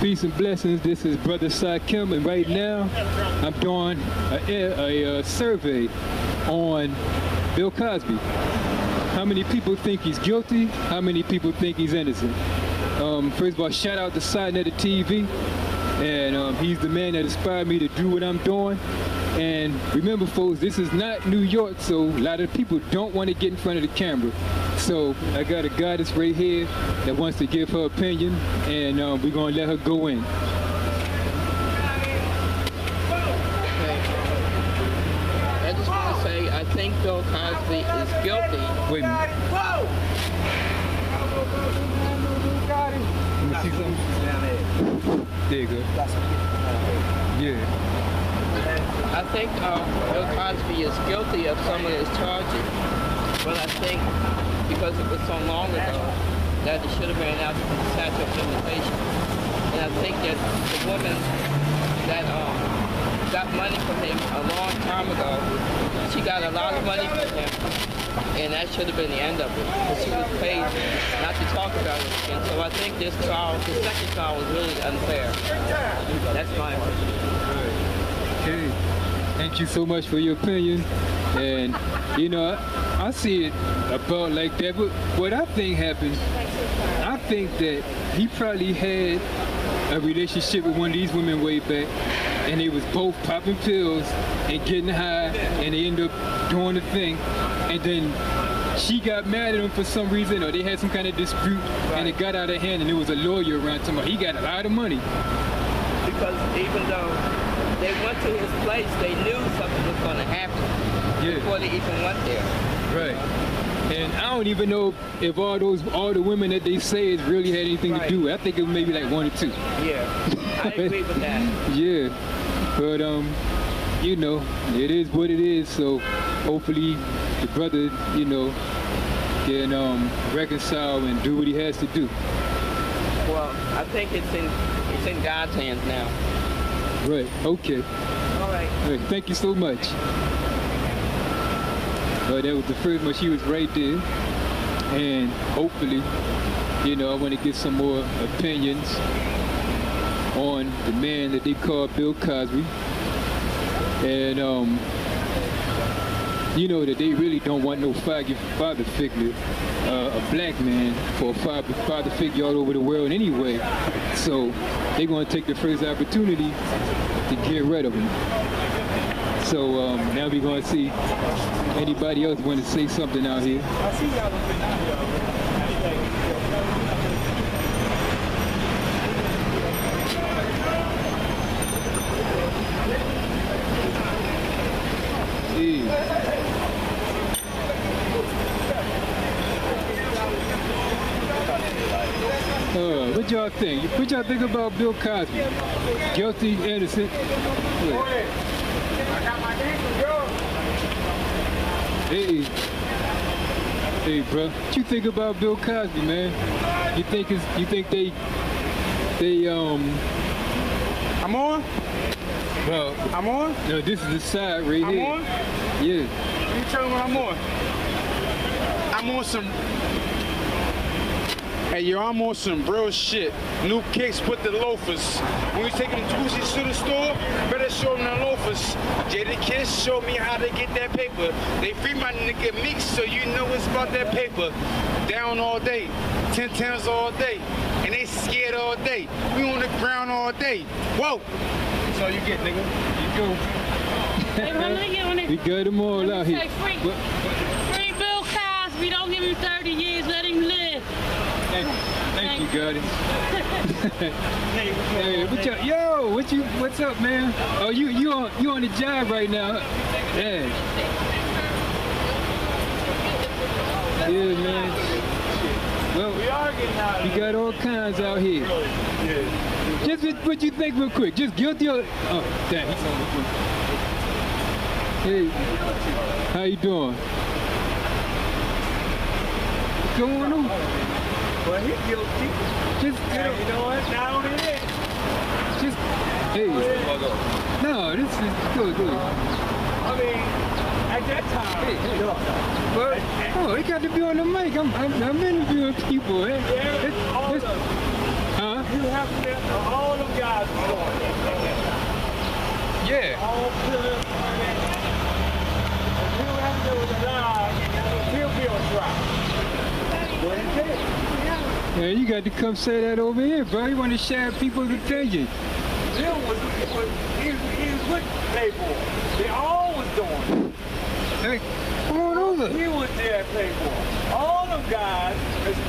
Peace and blessings. This is Brother Sakhem, and right now I'm doing a survey on Bill Cosby. How many people think he's guilty? How many people think he's innocent? First of all, shout out to Side TV, and he's the man that inspired me to do what I'm doing. And remember, folks, this is not New York, so a lot of people don't want to get in front of the camera. So I got a goddess right here that wants to give her opinion, and we're going to let her go in. I just want to say I think Bill Cosby is guilty. Wait a minute. Let me see something. There you go. Yeah. I think Bill Cosby is guilty of some of his charges, but I think because it was so long ago that it should have been out to the statute of limitations. And I think that the woman that got money from him a long time ago, she got a lot of money from him, and that should have been the end of it, because she was paid not to talk about it again. So I think this trial, the second trial, was really unfair. That's my opinion. Okay. Thank you so much for your opinion. And, you know, I see it about like that. But what I think happened, I think that he probably had a relationship with one of these women way back, and they was both popping pills and getting high, and they ended up doing the thing. And then she got mad at him for some reason, or they had some kind of dispute, and it got out of hand, and there was a lawyer around talking about he got a lot of money. Because even though they went to his place, they knew something was going to happen before they even went there. Right. And I don't even know if all the women that they say really had anything to do with it. I think it was maybe like one or two. Yeah, I agree with that. Yeah, but you know, it is what it is. So hopefully the brother, you know, can reconcile and do what he has to do. Well, I think it's in God's hands now. Right. Okay. All right. Thank you so much. That was the first one. She was right there, and hopefully, you know, I want to get some more opinions on the man that they call Bill Cosby, and you know that they really don't want no father figure, a black man for a father figure all over the world anyway. So they're going to take the first opportunity to get rid of him. So now we're going to see anybody else want to say something out here. What y'all think? What y'all think about Bill Cosby? Guilty, innocent? Hey, bro. What you think about Bill Cosby, man? You think they I'm on? Well, I'm on? No, this is the side right here. I'm on? Yeah. You tell me what I'm on. I'm on some... Hey, yo, I'm on some real shit. New kicks with the loafers. When you taking them twosies to the store, better show them the loafers. Jada Kiss showed me how to get that paper. They free my nigga Meeks, so you know it's about that paper. Down all day, 10 times all day, and they scared all day. We on the ground all day. Whoa! That's all you get, nigga. You go. We got them all out here. Free Bill Cosby. Don't give him 30 years. Let him live. Thank you, Gotti. Hey, what's up, man? Oh, you on the job right now? Yeah. Yeah, man. Well, we got all kinds out here. Just what you think, real quick. Just guilty or damn. Hey, how you doing? What's going on? Well, he's guilty. Just, you know what? Not only that. Just, hey. No, this is good. I mean, at that time. Hey. Oh, he got to be on the mic. I'm interviewing people. Yeah, all of them. Huh? You have carpenter, all them guys was doing it. Yeah. All pillars, and Bill Cosby was alive, Bill tried. What he did. Yeah, you got to come say that over here, bro. You want to share people's opinion. Bill was with Playboy. They all was doing it. Hey, come on over. He was there at Playboy. All them guys abused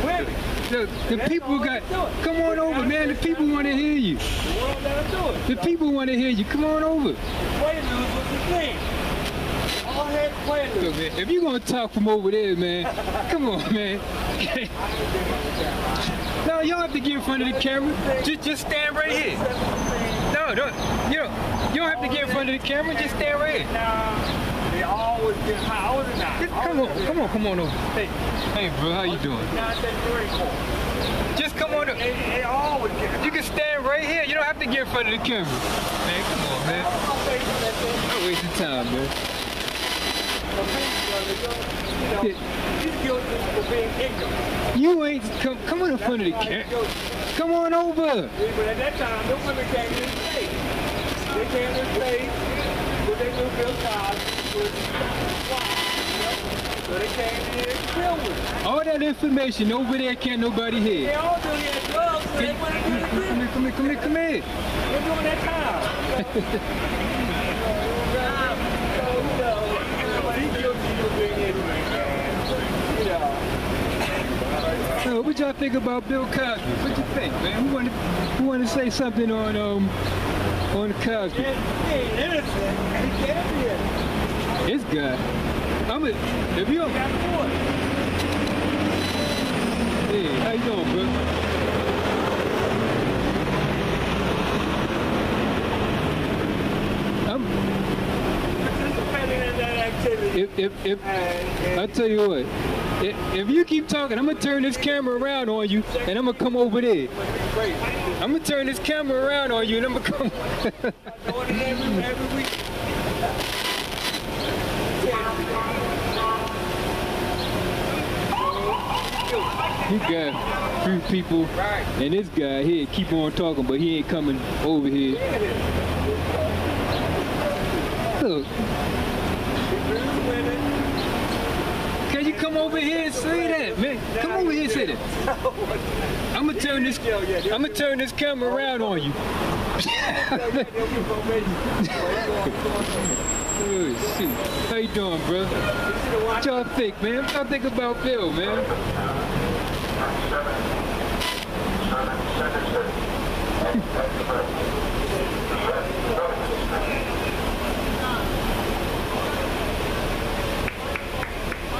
women. The people got, come on over, man. The people want to hear you. The people want to hear you. Come on over. Quaaludes was the thing. All had Quaaludes. Look, man, if you're going to talk from over there, man, come on, man. No, you don't have to get in front of the camera. Just stand right here. No, you don't have to get in front of the camera. Just stand right here. They always been high. I was not. Come on over. Hey, bro, how you doing? Just come on up. They always get. You can stand right here. You don't have to get in front of the camera. Man, come on, man. Don't waste your time, man. He's guilty for being ignorant. You ain't come on in front of the camera. Come on over. But at that time, no women came to the state. They came to the state, but they knew Bill Cosby was wild. So they came here to deal with it. All that information over there can't nobody hear. They all do had drugs, so they wanted to do the business. Come here. They're doing that time. He's guilty for being ignorant, man. So what y'all think about Bill Cosby? What you think, man? We want to say something on Cosby. He ain't innocent. He can't be innocent. This guy. If you don't. Hey, how you doing, bro? I tell you what, if you keep talking, I'm gonna turn this camera around on you, and I'm gonna come over there. I'm gonna turn this camera around on you, and I'm gonna come. every week. You got three people, and this guy here keep on talking, but he ain't coming over here. Look. Can you come over here and say that, man? Come over here and say that. I'm gonna turn this camera around on you. Oh, shoot. How you doing, bro? What y'all think, man? What y'all think about Bill, man?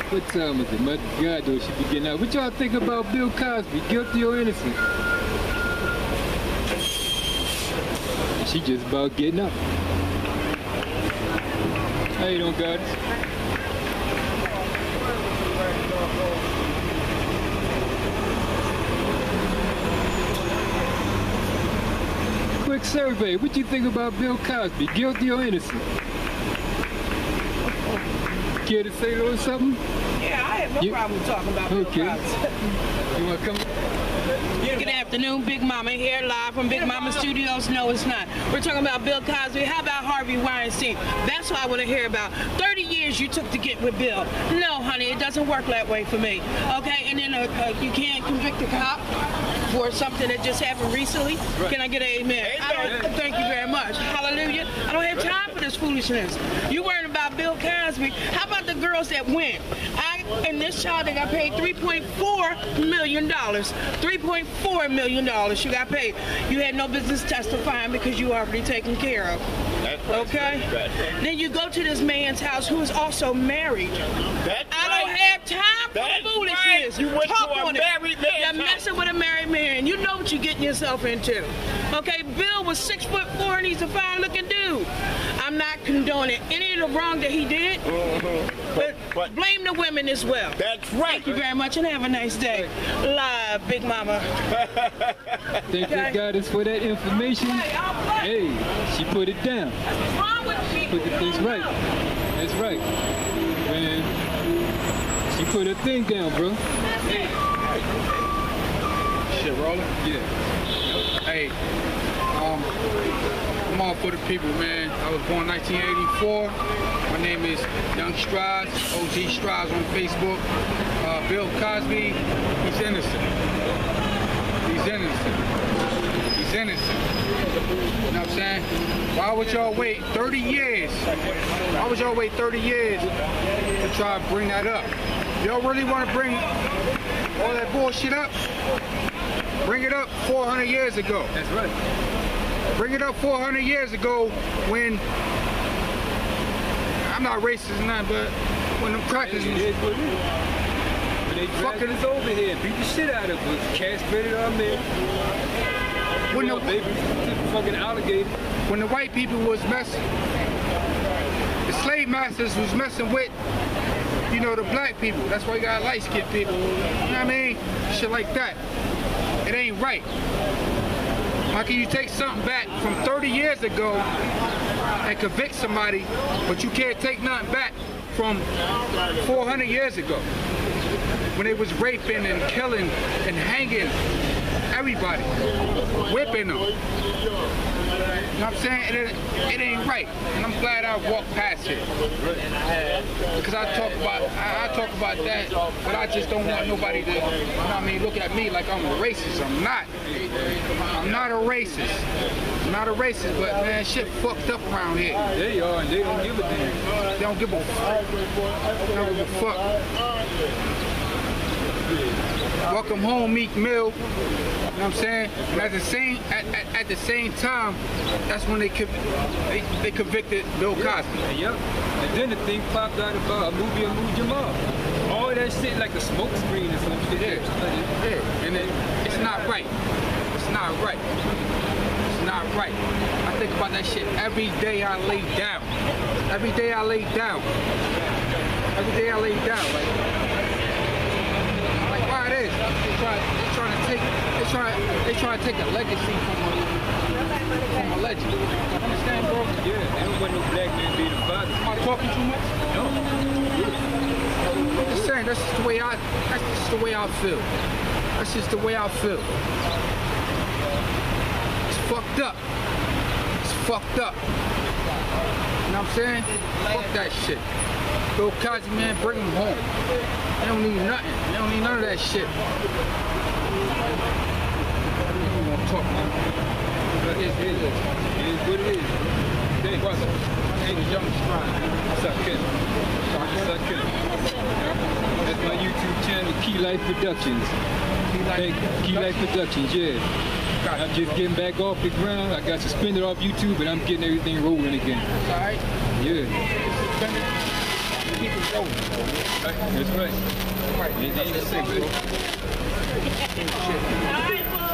What time is it? My God, though, she be getting out. What y'all think about Bill Cosby? Guilty or innocent? She just about getting up. How you doing, guys? Quick survey. What you think about Bill Cosby? Guilty or innocent? Care to say a little something? Yeah, I have no problem talking about Bill Cosby. You want to come? Good afternoon, Big Mama here, live from Big Mama Studios. No, it's not. We're talking about Bill Cosby. How about Harvey Weinstein? That's what I want to hear about. 30 years you took to get with Bill. No, honey, it doesn't work that way for me. Okay, and then you can't convict a cop for something that just happened recently. Right. Can I get an amen? Thank you very much. Hallelujah. I don't have time for this foolishness. You worrying about Bill Cosby. How about the girls that went? And this child that got paid $3.4 million. $3.4 million you got paid. You had no business testifying because you already taken care of. Okay? Then you go to this man's house who is also married. I don't have time for foolishness. You went Talk to a married man's house. You're messing with a married man. You know what you're getting yourself into. Okay? Bill was 6'4" and he's a fine looking dude. I'm not condoning any of the wrong that he did. But blame the women as well. That's right. Thank you very much and have a nice day. Live, Big Mama. Thank you, God, for that information. Hey, she put it down. What's wrong with people? That's right. That's right. Man, she put her thing down, bro. Shit, Rolling? Yeah. Hey, I'm all for the people, man. I was born 1984. My name is Young Strides, OG Strides on Facebook. Bill Cosby, he's innocent. He's innocent. He's innocent. You know what I'm saying? Why would y'all wait 30 years? Why would y'all wait 30 years to try to bring that up? Y'all really want to bring all that bullshit up? Bring it up 400 years ago. That's right. Bring it up 400 years ago when, I'm not racist or nothing, but when them crackers It is what it is. When they fucking us over here, beat the shit out of us, castrated our men. When the baby, fucking alligator. When the white people was messing, the slave masters was messing with, you know, the black people. That's why you got light-skinned people. You know what I mean? Shit like that. It ain't right. How can you take something back from 30 years ago and convict somebody, but you can't take nothing back from 400 years ago when they was raping and killing and hanging everybody, whipping them. You know what I'm saying? It ain't right. And I'm glad I walked past it. Because I talk about that, but I just don't want nobody to, you know what I mean, look at me like I'm a racist. I'm not. I'm not a racist. I'm not a racist, but man, shit fucked up around here. They are, and they don't give a damn. They don't give a fuck. They don't give a fuck. Welcome home, Meek Mill. You know what I'm saying? And at the same time, that's when they convicted Bill Cosby. Yep. And then the thing popped out about a movie of Moo Jamal. All that shit like a smoke screen or some shit. Yeah. And it's not right. It's not right. It's not right. I think about that shit every day I lay down. Every day I lay down. Every day I lay down. Like why it is? They trying to take a legacy from a legend. Understand, bro? Yeah, they don't want no black man be the father. Am I talking too much? No. I'm just saying, that's just the way I feel. That's just the way I feel. It's fucked up. It's fucked up. You know what I'm saying? Fuck that shit. Bill Cosby, man, bring him home. They don't need nothing. They don't need none of that shit. We won't talk, man. It is what it is. Hey, brother. My name is Young Stride. Sakhem. Sakhem. That's my YouTube channel, Key Life Productions. Key Life Productions, yeah. I'm just getting back off the ground. I got suspended off YouTube, but I'm getting everything rolling again. That's all right? Yeah. Keep it rolling. That's right. Right. It ain't the same.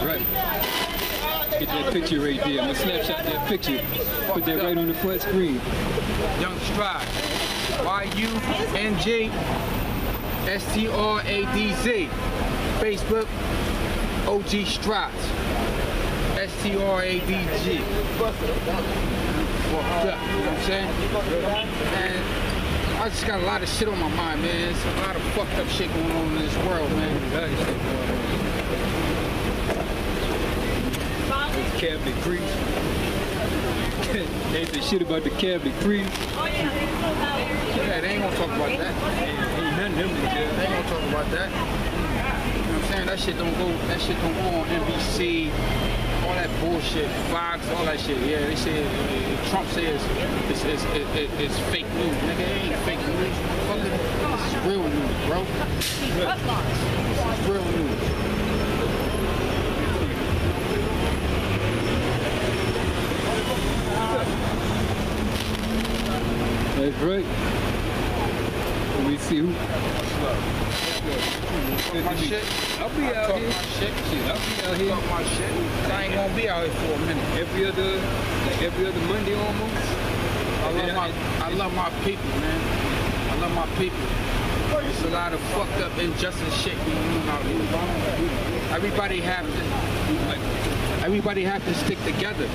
Right. Get that picture right there. I'm gonna snapshot that picture. Put that right on the front screen. Young Stride. YUNG STRADZ. Facebook. OG Strides. STRADG. Fucked up. You know what I'm saying? And I just got a lot of shit on my mind, man. There's a lot of fucked up shit going on in this world, man. Cabinet Creek. They say shit about the Cabinet Creek. Yeah, they ain't gonna talk about that. Ain't none of them in jail. They ain't gonna talk about that. You know what I'm saying? That shit don't go on NBC, all that bullshit, Fox, all that shit. Yeah, they say Trump says it's fake news. Nigga, it ain't fake news. This is real news, bro. This is real news. That's right. Let me see who. My shit. I'll be out here. My shit. I'll be out here. My shit. I ain't gonna be out here for a minute. Every other Monday almost. I love my people, man. I love my people. There's a lot of fucked up injustice shit going on out here. Everybody have to stick together.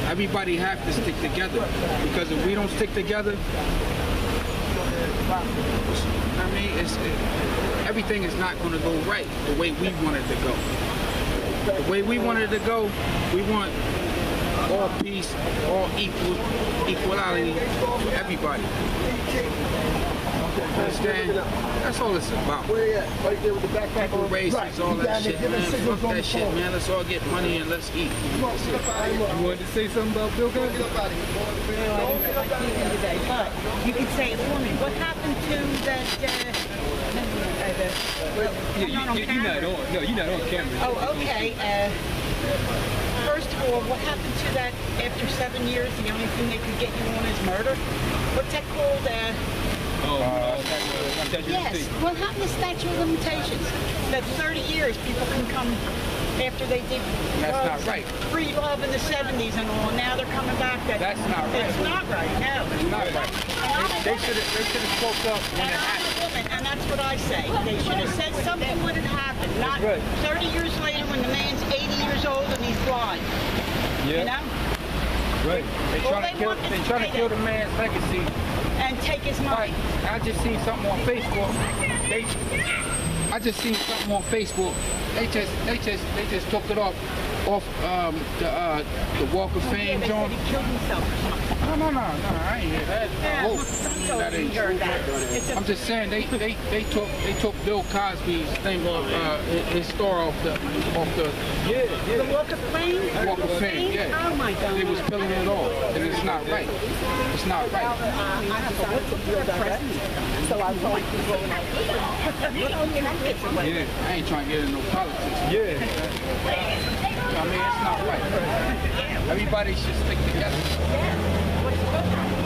Everybody have to stick together. Because if we don't stick together, I mean, everything is not going to go right the way we want it to go. The way we wanted to go, we want all peace, all equality for everybody. Understand? That's all it's about. People races, all that shit, man. Fuck that shit, man. Let's all get money and let's eat. You wanted to say something about Bill Cosby? No, I didn't today, but you can say it for me. What happened to that, You're not on. No, you're not on camera. oh, okay. First of all, what happened to that after 7 years? The only thing they could get you on is murder? What's that called? Yes. What happened to statute of limitations? That 30 years people can come after they did That's not right. Free love in the 70s and all. Now they're coming back. That's not right. It's not right. No. It's not right. They should have spoke up when it happened. And that's what I say. They should have said something when it happened. Not 30 years later when the man's 80 years old and he's blind. Yeah. You know? Right. They trying to kill the man's legacy. And take his money. I just seen something on Facebook. They just took it off the Walk of Fame They joint. said he killed himself or something. No, I ain't hear that. That ain't true. I'm just saying they took Bill Cosby's thing off his store off the The Walk of Fame? Walk of Fame. Yeah. Oh my God. They was peeling it off, and it's not right. It's not right. So I told people, Yeah, I ain't trying to get into no politics. Yeah. I mean, it's not right. Everybody should stick together.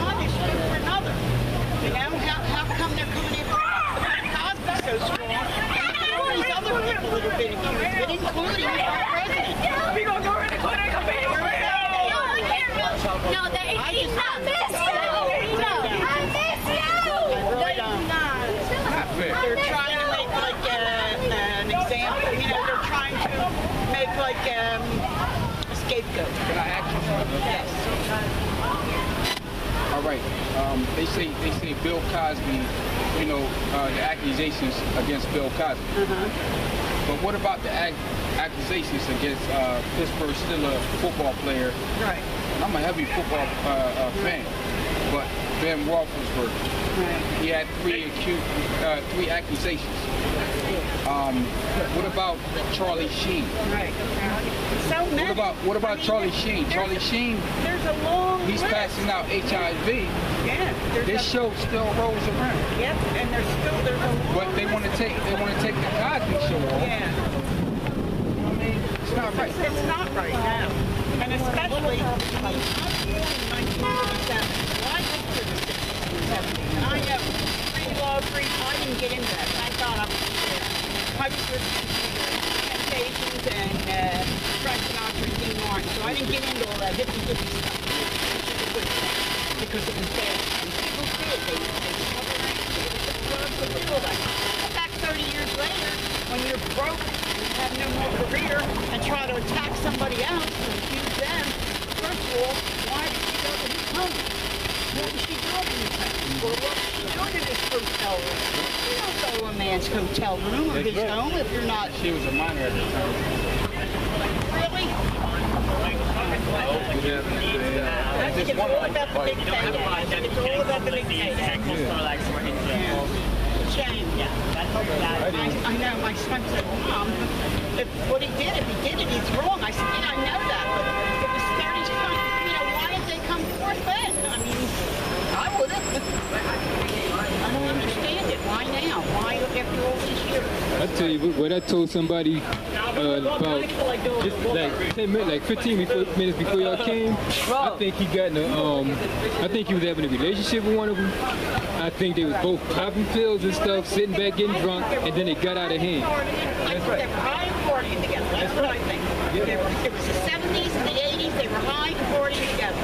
one is for another. You know, how come they're coming in Cosby so strong? And all these other people that have been accused, including our president. We gonna go in the corner and compete. No, he's not miss you. No, I miss you. Not fair. They're trying to make like an example. You know, they're trying to make like a scapegoat. Can I ask you something? Yes. All right. They say Bill Cosby. You know, the accusations against Bill Cosby. But what about the accusations against Pittsburgh Steelers football player? Right. I'm a heavy football fan, but Ben Roethlisberger. He had three accusations. What about Charlie Sheen? Right. So many. What about Charlie Sheen? Charlie Sheen, There's a long he's list. passing out HIV. Yeah. This show still rolls around. Yep. And there's a long But they want to take the Cosby Show off. Yeah. I mean, it's not right. It's not right now. And especially, I was born in 1947. So I lived through the 60s and 70s. And I know free love, free, I didn't get into that. Thank God I was there. I was listening to Temptations and Frank Sinatra and Dean Martin. So I didn't get into all that hippie stuff. Because it was bad. And people did. They cover around, they took drugs, they did all that. But back 30 years later, when you're broke, have no more career, and try to attack somebody else and accuse them. First of all, why did she go to his home? What was she doing in his home? Or what was she doing in his hotel room? You don't go to a man's hotel room or his home if you're not. She was a minor at the time. Really? It's all about the big payday. It's all about the big payday. Shame. I know. My son said, Mom, if what he did, he's wrong. I said, yeah, I know that, but it was 30 times. You know, why did they come forth then? I mean, I wouldn't. I don't understand it. Why now? Why after all these years? I tell you what I told somebody about just like 10 minutes, like 15 minutes before y'all came. I think he got in a, I think he was having a relationship with one of them. I think they was both popping pills and stuff, sitting back getting drunk, and then it got out of hand. I think they were high and partying together. That's what I think. It was the 70s and the 80s. They were high and partying together.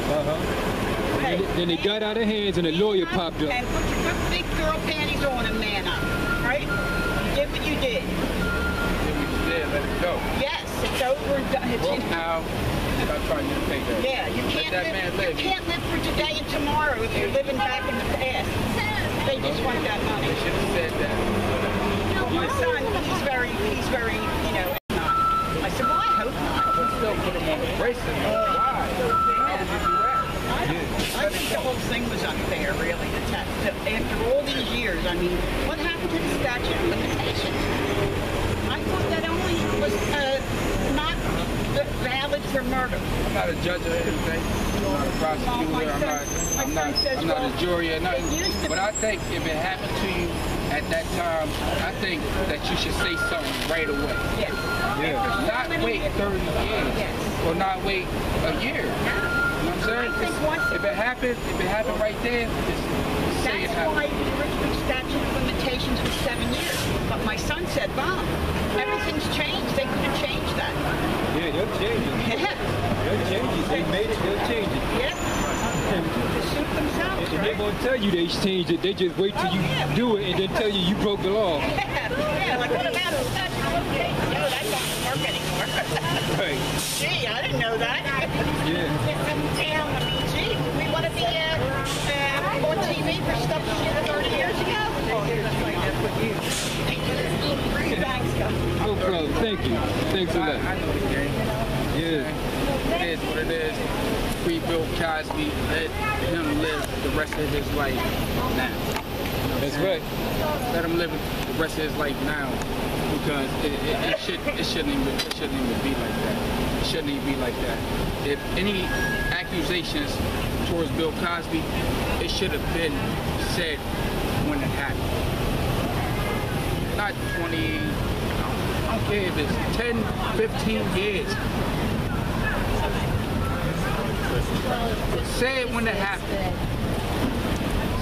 Okay. Then it got out of hands, and a lawyer popped up. And put your good big girl panties on and man up, right? You did what you did. Let it go. Yes, it's over and done. Well, now, stop trying to pay that. Yeah, you can't live for today and tomorrow if you're living back in the past. They just want that money. They should have said that. My son, he's very, you know, I said, well, I hope not a judge or anything. I'm not a prosecutor. I'm not a jury or nothing. But I think if it happened to you at that time, I think that you should say something right away. Yes. Yeah. Not wait 30 years or not wait a year. You know what I'm saying? If it happened right there, just say it That's why happened. the original statute of limitations was 7 years. But my son said, Mom, everything's changed. They could have changed that. Yeah, they'll change it. Yeah. They'll change it. They made it, they'll change it. Yeah. To suit themselves, And they right? won't tell you they changed it. They just wait till you do it and then tell you broke the law. Yeah, like what about the statute of limitations? No, that doesn't work anymore. Right. Gee, I didn't know that. Yeah. Damn, I mean, gee, we want to be on TV for stuff that she did 30 years ago? Thanks, guys. No problem. Thank you. Thanks a lot. I know the game. Yeah. It is what it is. Free Bill Cosby. Let him live the rest of his life now. That's right. Let him live the rest of his life now, because it shouldn't even be like that. It shouldn't even be like that. If any accusations towards Bill Cosby, it should have been said when it happened. Not 20. I don't care if it's 10, 15 years. Say it when it happened.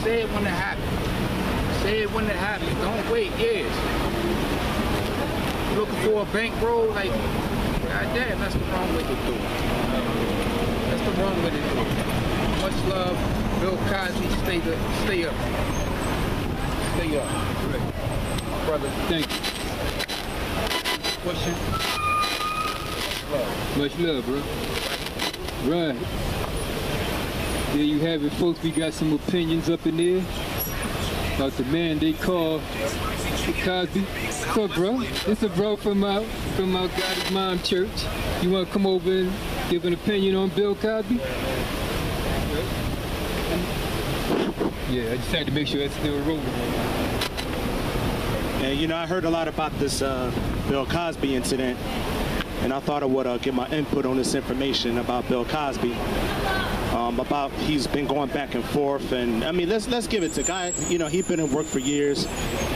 Say it when it happened. Say it when it happened. Don't wait years. You're looking for a bankroll, like, goddamn, that's the wrong way to do it. That's the wrong way to do it. Much love, Bill Cosby. Stay up. Stay up. Brother. Thank you. Question? Much love, bro. Right. There you have it, folks. We got some opinions up in there about the man they call Cosby. What's up, bro? It's a bro from out God's Mom Church. You want to come over and give an opinion on Bill Cosby? Yeah, I just had to make sure it's still rolling. And you know, I heard a lot about this Bill Cosby incident, and I thought I would get my input on this information about Bill Cosby. About he's been going back and forth, and I mean, let's give it to guy. You know, he's been in work for years.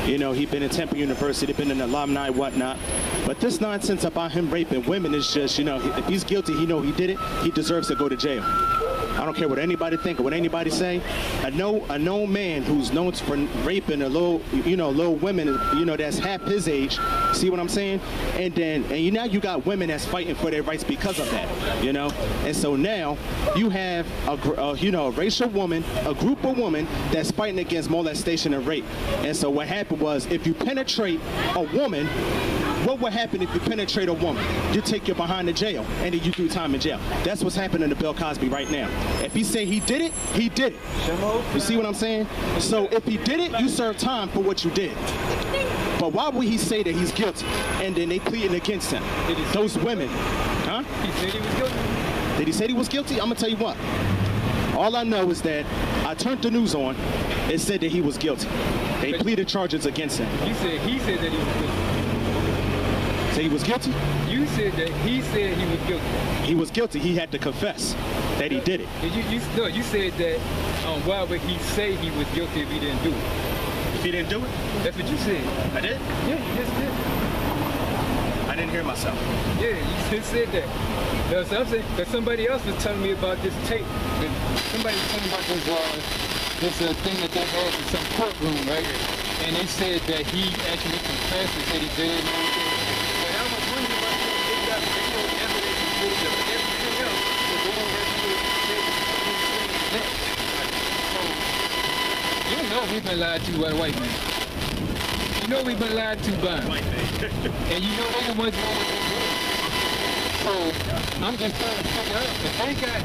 You know, he's been in Temple University, been an alumni, whatnot. But this nonsense about him raping women is just, you know, if he's guilty, he know he did it. He deserves to go to jail. I don't care what anybody think or what anybody say. A known man who's known for raping a little women, you know, that's half his age. See what I'm saying? And you now you got women that's fighting for their rights because of that, you know. And so now you have a racial woman, a group of women that's fighting against molestation and rape. And so what happened was, if you penetrate a woman, what would happen if you penetrate a woman? You take your behind the jail, and then you do time in jail. That's what's happening to Bill Cosby right now. If he say he did it, he did it. You see what I'm saying? So if he did it, you serve time for what you did. But why would he say that he's guilty, and then they pleading against him? Those women, huh? He said he was guilty. Did he say he was guilty? I'm gonna tell you what. All I know is that I turned the news on. It said that he was guilty. They pleaded charges against him. He said that he was guilty. Say he was guilty? You said that he said he was guilty. He was guilty. He had to confess that he did it. You said that why would he say he was guilty if he didn't do it? If he didn't do it? That's what you said. I did? Yeah, you just did. I didn't hear myself. Yeah, you just said that. That's what I'm saying. Because somebody else was telling me about this tape. Somebody was telling me about this thing that they had in some courtroom, right? And they said that he actually confessed and said he did it and everything. But I was wondering about they got video evidence and proof of everything else. So they don't have to say that. So, you know we've been lied to by the white man. You know we've been lied to by him. And you know they the ones who always been good. So, I'm just trying to figure out if they got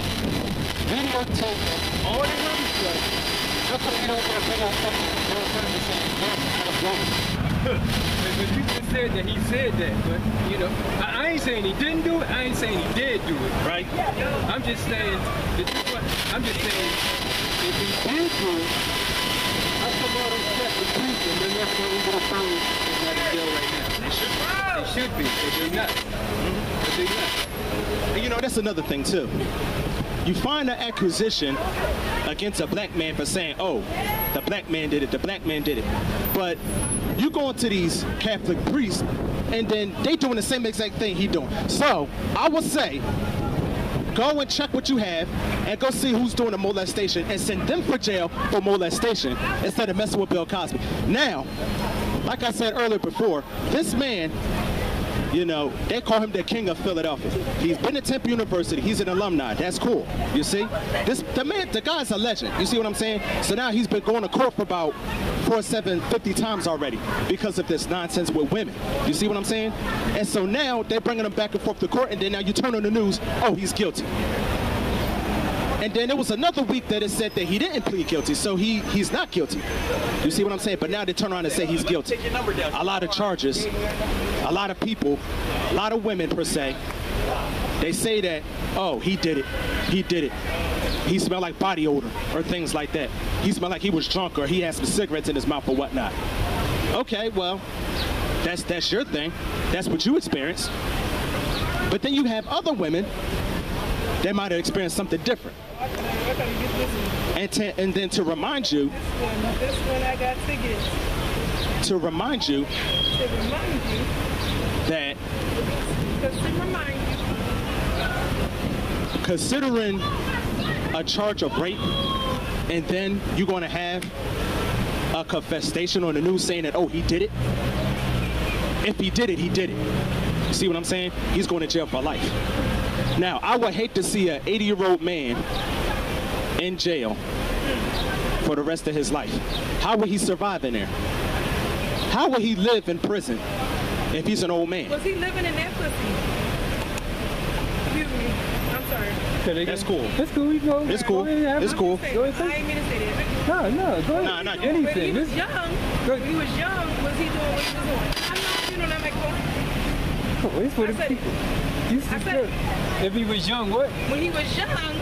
videotape of all the other stuff, how come they don't got videotape of Bill Cosby saying but you just said that he said that, but you know, I ain't saying he didn't do it, I ain't saying he did do it. Right. I'm just saying if he did do it, how come all those tests are and they're never going to go through and not in jail right now? They should be, but they're not. But they're not. And you know, that's another thing too. You find an accusation against a black man for saying, oh, the black man did it, the black man did it. But you go into these Catholic priests and then they doing the same exact thing he doing. So I would say, go and check what you have and go see who's doing a molestation and send them for jail for molestation instead of messing with Bill Cosby. Now, like I said earlier before, this man, you know, they call him the king of Philadelphia. He's been at Temple University. He's an alumni. That's cool. You see? The guy's a legend. You see what I'm saying? So now he's been going to court for about 50 times already because of this nonsense with women. You see what I'm saying? And so now they're bringing him back and forth to court, and then now you turn on the news, oh, he's guilty. And then there was another week that it said that he didn't plead guilty, so he's not guilty. You see what I'm saying? But now they turn around and say he's guilty. A lot of charges, a lot of people, a lot of women per se, they say that, oh, he did it, he did it. He smelled like body odor or things like that. He smelled like he was drunk or he had some cigarettes in his mouth or whatnot. Okay, well, that's your thing. That's what you experienced. But then you have other women that might have experienced something different. And then to remind you, this one I got tickets. To remind you that considering a charge of rape, and then you're going to have a confession on the news saying that, oh, he did it. If he did it, he did it. You see what I'm saying? He's going to jail for life. Now, I would hate to see an 80-year-old man in jail for the rest of his life. How will he survive in there? How will he live in prison if he's an old man? Was he living in that pussy? Excuse me. I'm sorry. That's cool. That's cool. You go. It's cool. It's cool. I ain't mean to say that. No, go ahead. Nah, not anything. When he was young, was he doing what he was doing? I'm not, you know, not like, Oh, it's for the people. I said it. If he was young, what? When he was young,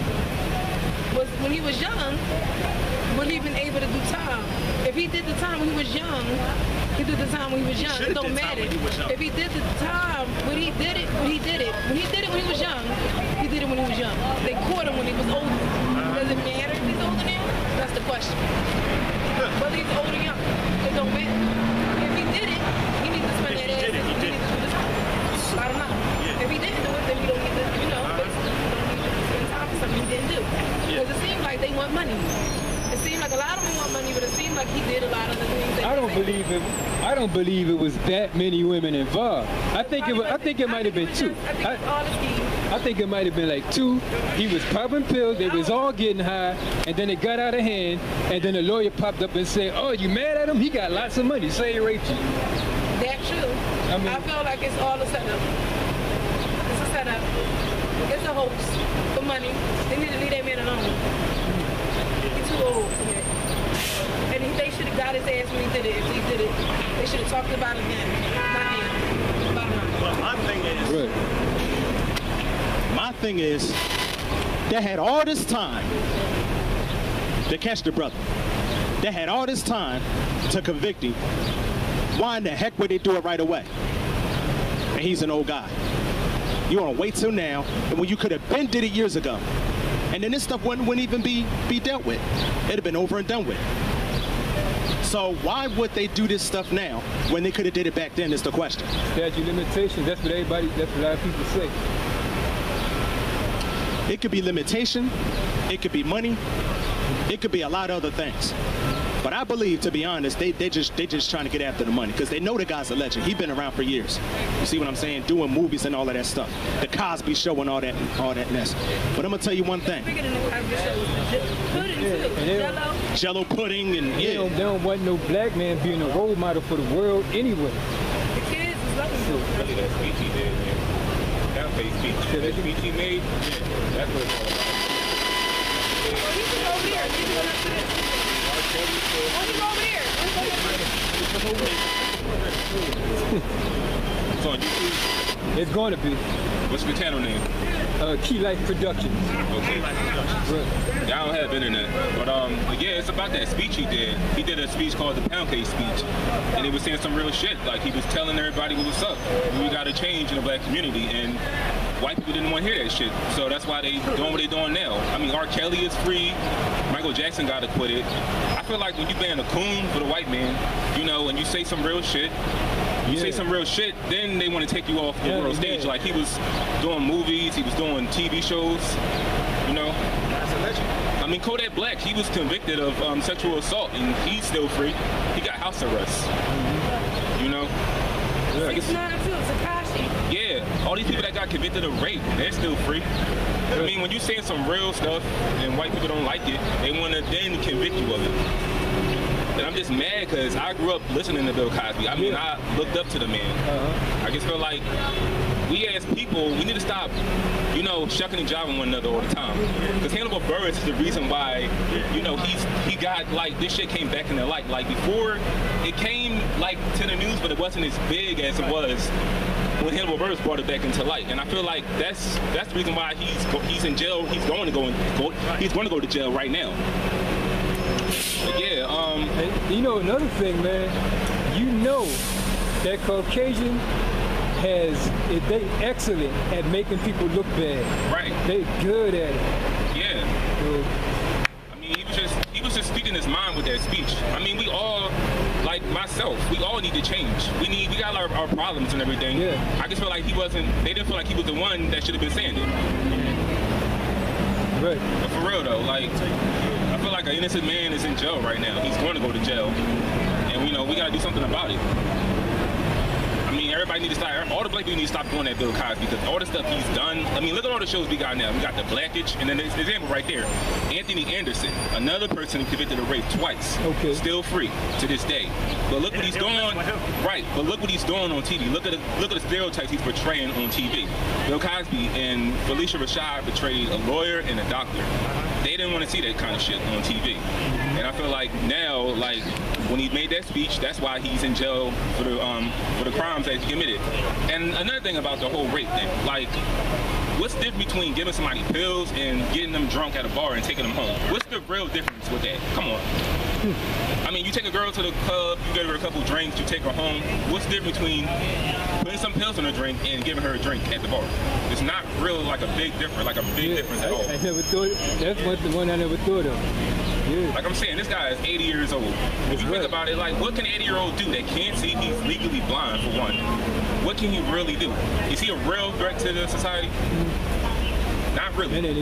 would he been able to do time? If he did the time when he was young, he did the time when he was young. It don't matter. If he did the time when he did it, when he did it when he was young, he did it when he was young. They caught him when he was older. Does it matter if he's older now? That's the question. Whether he's old or young, it don't matter. If he did it, he needs to spend that ass. He did it. I don't know. If he didn't do it, then we don't need to, you know, spend time for something he didn't do. Because it seems like they want money. It seems like a lot of them want money, but it seems like he did a lot of the things. I don't believe it was that many women involved. I think it might have been two. I think it might have been like two. He was popping pills, they was all getting high, and then it got out of hand, and then the lawyer popped up and said, oh, you mad at him? He got lots of money, say he raped you. That's true. I feel like it's all a setup. It's a setup. It's a hoax for money. They need to leave that man alone. He's too old for that. And they should have got his ass when he did it. If he did it, they should have talked about it then. Not him. Well, my thing is, they had all this time to catch the brother. They had all this time to convict him. Why in the heck would they do it right away? And he's an old guy. You want to wait till now, and when you could have been did it years ago. And then this stuff wouldn't even be dealt with. It'd have been over and done with. So why would they do this stuff now when they could have did it back then is the question. Statute of limitations, that's what a lot of people say. It could be limitation, it could be money, it could be a lot of other things. But I believe, to be honest, they just trying to get after the money because they know the guy's a legend. He's been around for years. You see what I'm saying? Doing movies and all of that stuff. The Cosby Show and all that mess. But I'm gonna tell you one thing. Jello pudding and They don't want no black man being a role model for the world anyway. The kids is loving it. Really, that speech he did, man. That face speech. That speech he made, that's what it's all about. Well, he can go over there. He can go next to this. Oh, he go over there. It's on YouTube. It's going to be. What's your channel name? Key Life Productions. Okay. Right. Yeah, I don't have internet, but yeah, it's about that speech he did. He did a speech called the Pound Cake speech, and he was saying some real shit. Like he was telling everybody what was up. We got to change in the black community, and white people didn't want to hear that shit. So that's why they doing what they doing now. I mean, R. Kelly is free. Michael Jackson got acquitted. I feel like when you ban a coon for the white man, you know, and you say some real shit, then they want to take you off the world stage. Like he was doing movies, he was doing TV shows, you know. I mean, Kodak Black, he was convicted of sexual assault, and he's still free. He got house arrest, you know. Yeah, all these people that got convicted of rape, they're still free. I mean, when you're saying some real stuff and white people don't like it, they want to then convict you of it. And I'm just mad because I grew up listening to Bill Cosby. I mean, I looked up to the man. I just feel like we as people, we need to stop, you know, shucking and jiving one another all the time. Because Hannibal Buress is the reason why, you know, he got, like, this shit came back in the light. Like, before, it came, like, to the news, but it wasn't as big as it was when Hannibal Buress brought it back into light. And I feel like that's the reason why he's in jail. He's going to go to jail right now. But yeah, and you know another thing, man, you know that Caucasian they excellent at making people look bad. Right. They good at it. Yeah. So, I mean, he was just speaking his mind with that speech. I mean, we all, like myself, we all need to change. We got our problems and everything. Yeah. I just feel like they didn't feel like he was the one that should have been saying it. Right. But for real though, like, I feel like an innocent man is in jail right now. He's going to go to jail. And you know, we got to do something about it. I mean, everybody needs to stop, all the black people need to stop doing that Bill Cosby, because all the stuff he's done, I mean, look at all the shows we got now. We got The Blackage, and then there's an example right there. Anthony Anderson, another person convicted of rape twice. Okay. Still free to this day. But look what he's doing, right, but look what he's doing on TV. Look at the stereotypes he's portraying on TV. Bill Cosby and Felicia Rashad portrayed a lawyer and a doctor. They didn't want to see that kind of shit on TV. And I feel like now, like, when he made that speech, that's why he's in jail for the crimes that he committed. And another thing about the whole rape thing, like, what's the difference between giving somebody pills and getting them drunk at a bar and taking them home? What's the real difference with that? Come on. I mean, you take a girl to the club, you give her a couple drinks, you take her home. What's the difference between putting some pills in her drink and giving her a drink at the bar? It's not really like a big difference, difference at all. I never thought, that's the one I never thought of. Yeah. Like I'm saying, this guy is 80 years old. If you think about it, like, what can an 80-year-old do that can't see he's legally blind, for one? What can he really do? Is he a real threat to the society? Not really. And then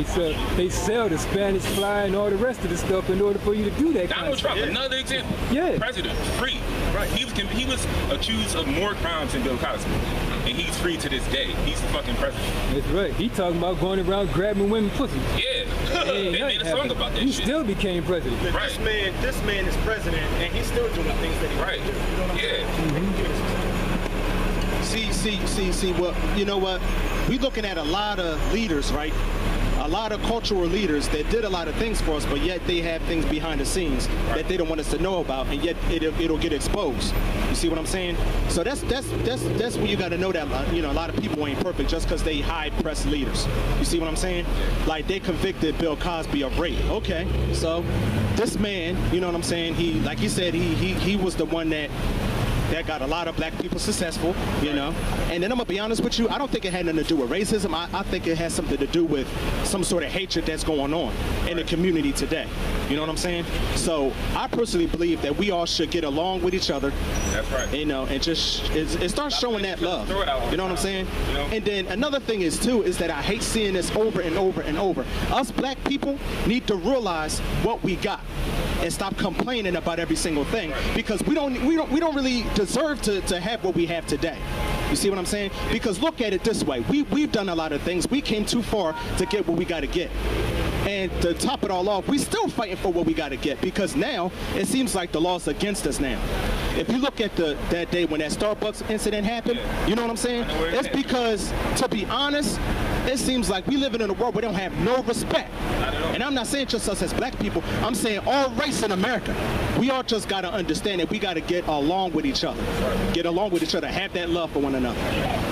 they sell the Spanish fly and all the rest of the stuff in order for you to do that. Donald Trump, another example. Yeah. President, free. Right. He was accused of more crimes than Bill Cosby, and he's free to this day. He's the fucking president. That's right. He talking about going around grabbing women's pussy. Yeah. They made a song about that shit. He still became president. Right. This man is president, and he's still doing things that he right. Do. You know what I'm saying? See, well, you know what? We looking at a lot of leaders, right? A lot of cultural leaders that did a lot of things for us, but yet they have things behind the scenes that they don't want us to know about, and yet it'll get exposed. You see what I'm saying? So that's where you got to know that, you know, a lot of people ain't perfect just because they high press leaders. You see what I'm saying? Like, they convicted Bill Cosby of rape. Okay, so this man, you know what I'm saying? He, like he said, he was the one that got a lot of black people successful, you know. And then I'm gonna be honest with you, I don't think it had nothing to do with racism. I think it has something to do with some sort of hatred that's going on in the community today. You know what I'm saying? So I personally believe that we all should get along with each other. That's right. You know, and just start showing that love. You know what I'm saying? You know? And then another thing is that I hate seeing this over and over and over. Us black people need to realize what we got and stop complaining about every single thing, because we don't really deserve to have what we have today. You see what I'm saying? Because look at it this way. We've done a lot of things. We came too far to get what we got to get. And to top it all off, we still fighting for what we got to get, because now it seems like the law's against us now. If you look at that day when that Starbucks incident happened, you know what I'm saying? It's because, to be honest, it seems like we living in a world where they don't have no respect. And I'm not saying just us as black people, I'm saying all race in America. We all just got to understand that we got to get along with each other. Get along with each other, have that love for one another.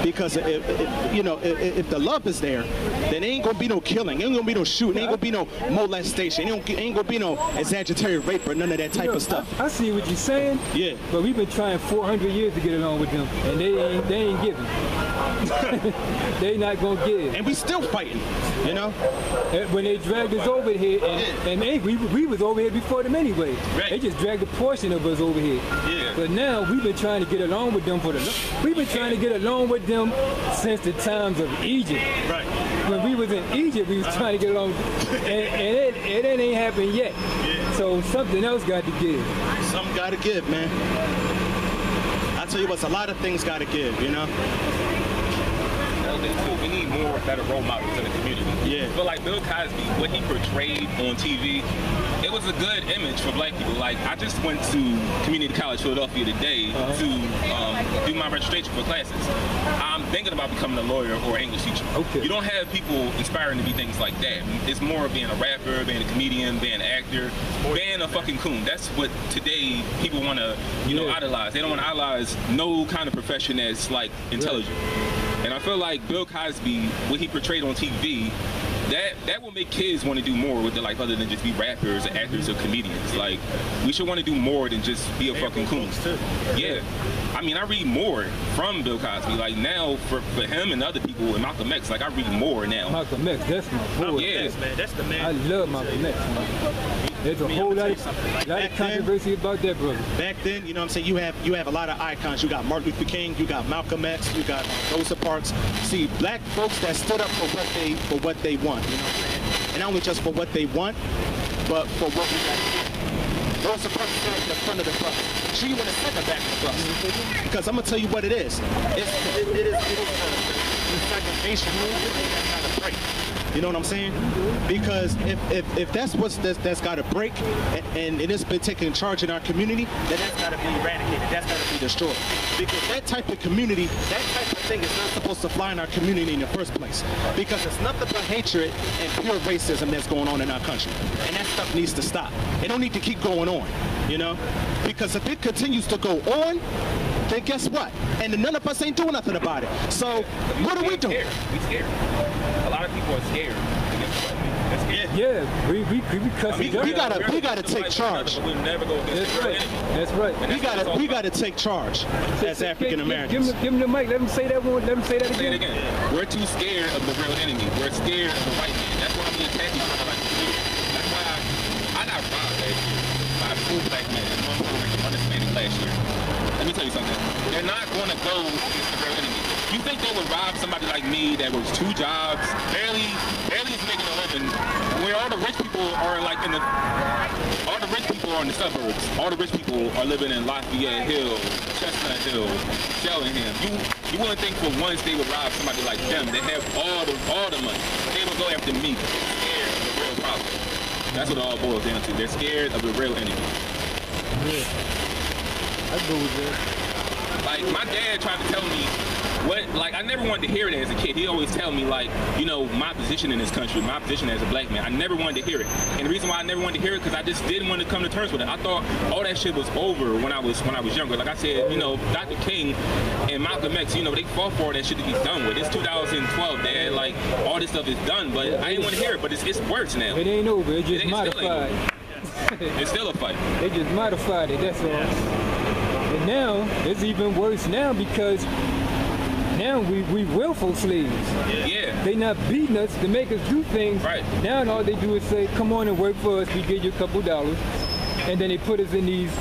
Because if the love is there, then ain't gonna be no killing, ain't gonna be no shooting, ain't gonna be no molestation, ain't gonna be no exaggerated rape or none of that type of stuff. I see what you're saying. Yeah. But we've been trying 400 years to get along with them, and they ain't giving. They not gonna give. And we still fighting, you know. And when they dragged us over here, and we was over here before them anyway. Right. They just dragged a portion of us over here. Yeah. But now we've been trying to get along with them we've been trying to get along with them since the times of Egypt. Right. When we was in Egypt, we was trying to get along, and it ain't happened yet. Yeah. So something else got to give. Something got to give, man. I tell you what, a lot of things got to give, you know. We need more better role models in the community. Yeah. But like Bill Cosby, what he portrayed on TV, it was a good image for black people. Like, I just went to Community College Philadelphia today to do my registration for classes. I'm thinking about becoming a lawyer or an English teacher. Okay. You don't have people inspiring to be things like that. It's more of being a rapper, being a comedian, being an actor, being a fucking coon. That's what today people want to, idolize. They don't want to idolize no kind of profession that's like intelligent. And I feel like Bill Cosby, what he portrayed on TV, that will make kids want to do more with their life other than just be rappers or actors or comedians. Like, we should want to do more than just be a fucking coon. Yeah. I mean, I read more from Bill Cosby. Like, now, for him and other people and Malcolm X, like, I read more now. Malcolm X, that's my boy. Yeah. Man, that's the man. I love Malcolm X, man. There's a whole lot of controversy about that, brother. Back then, you know what I'm saying, you have a lot of icons. You got Martin Luther King, you got Malcolm X, you got Rosa Parks. See, black folks that stood up for what they want, you know what I'm saying? And not only just for what they want, but for what we got here. Rosa Parks stood at the front of the bus. She went to set the back of the bus. Because I'm gonna tell you what it is. It is a segregation movement that's gotta break. You know what I'm saying? Because if that's that's got to break, and it's been taking charge in our community, then that's got to be eradicated. That's got to be destroyed. Because that type of community, that type of thing is not supposed to fly in our community in the first place. Because it's nothing but hatred and pure racism that's going on in our country. And that stuff needs to stop. It don't need to keep going on, you know? Because if it continues to go on, then guess what? And none of us ain't doing nothing about it. So what are we doing? We scared. A lot of people are scared. Yeah, we gotta take charge. We'll never go against That's right. That's right. We gotta take charge as African Americans. Give him the mic. Let him say that one. Let him say that again. Say it again. We're too scared of the real enemy. We're scared of the white man. That's why we attack each other like we do. That's why I got robbed last year by a full black man in one understanding last year. Let me tell you something. They're not going to go against the real enemy. You think they would rob somebody like me that works 2 jobs, barely is making a living, where all the rich people are like in the suburbs. All the rich people are living in Lafayette Hill, Chestnut Hill, Shellingham. You wouldn't think for once they would rob somebody like them. They have all the money. They would go after me. They're scared of the real problem. That's what it all boils down to. They're scared of the real enemy. Yeah. I go with that. Like, my dad tried to tell me I never wanted to hear it as a kid. He always tell me, like, you know, my position in this country, my position as a black man. I never wanted to hear it. And the reason why I never wanted to hear it, because I just didn't want to come to terms with it. I thought all that shit was over when I was younger. Like I said, you know, Dr. King and Malcolm X, you know, they fought for all that shit to be done with. It's 2012, Dad. Like, all this stuff is done, but I didn't want to hear it. But it's worse now. It ain't over. It just modified. It's still a fight. They just modified it. That's all. And now it's even worse now because now we willful slaves. Yeah. They not beating us to make us do things. Right. Now all they do is say, come on and work for us. We give you a couple dollars. And then they put us in these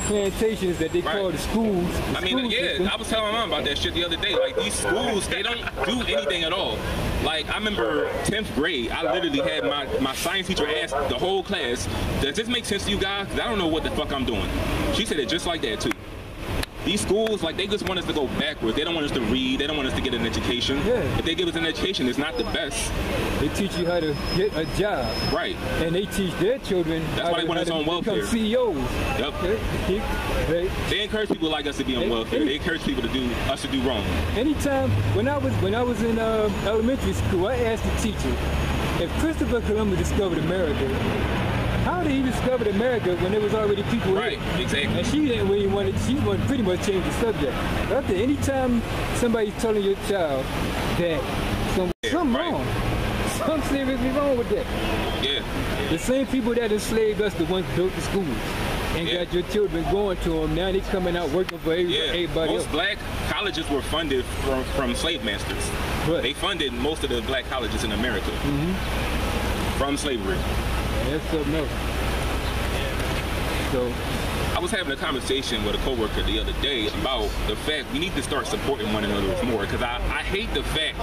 plantations that they call the schools. I mean, yeah, I was telling my mom about that shit the other day. Like, these schools, they don't do anything at all. Like, I remember 10th grade, I literally had my science teacher ask the whole class, does this make sense to you guys? Because I don't know what the fuck I'm doing. She said it just like that, too. These schools, like, they just want us to go backwards. They don't want us to read. They don't want us to get an education. Yeah. If they give us an education, it's not the best. They teach you how to get a job. Right. And they teach their children how to become CEOs. Yep. They encourage people like us to be on welfare. They encourage people to do wrong. Anytime, when I was in elementary school, I asked the teacher, if Christopher Columbus discovered America, how brother, he discovered America when there was already people Right, here. exactly. And she didn't really want to, she wanted to pretty much change the subject. But after any time somebody's telling your child that something right. wrong, something seriously wrong with that. Yeah. The same people that enslaved us, the ones built the schools and got your children going to them, now they coming out working for everybody Most else. black colleges were funded from slave masters. Right. They funded most of the black colleges in America from slavery. And that's something else. So I was having a conversation with a coworker the other day about the fact we need to start supporting one another more, because I hate the fact,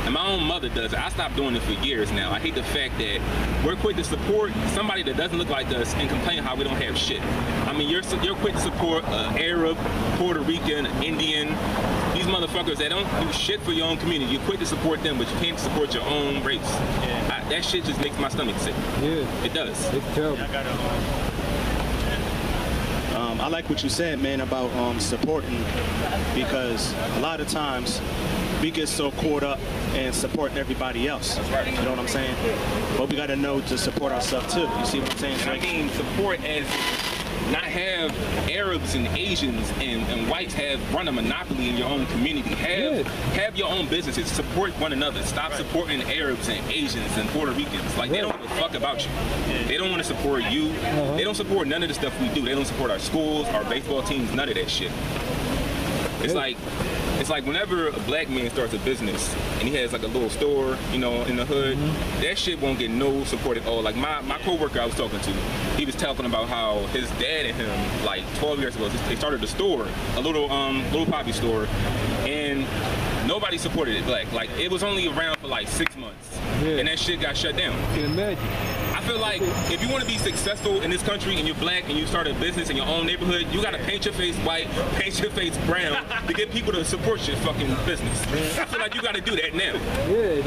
and my own mother does it, I stopped doing it for years now. I hate the fact that we're quick to support somebody that doesn't look like us and complain how we don't have shit. I mean, you're quick to support an Arab, Puerto Rican, Indian, these motherfuckers that don't do shit for your own community. You're quick to support them, but you can't support your own race. That shit just makes my stomach sick. yeah, It does. it's terrible. I like what you said, man, about supporting, because a lot of times we get so caught up in supporting everybody else. That's right. You know what I'm saying? But we got to know to support ourselves too. You see what I'm saying? And I mean support as not have Arabs and Asians and whites run a monopoly in your own community. Have your own businesses. Support one another. Stop supporting Arabs and Asians and Puerto Ricans. Like, they don't give a fuck about you. They don't want to support you. They don't support none of the stuff we do. They don't support our schools, our baseball teams, none of that shit. It's like whenever a black man starts a business and he has like a little store, you know, in the hood, that shit won't get no support at all. Like my coworker I was talking to, he was talking about how his dad and him, like 12 years ago, they started a store, a little poppy store, and nobody supported it black. Like, it was only around for like 6 months, and that shit got shut down. You can imagine. I feel like if you want to be successful in this country and you're black and you start a business in your own neighborhood, you got to paint your face white, paint your face brown to get people to support your fucking business. I feel like you got to do that now. Yeah,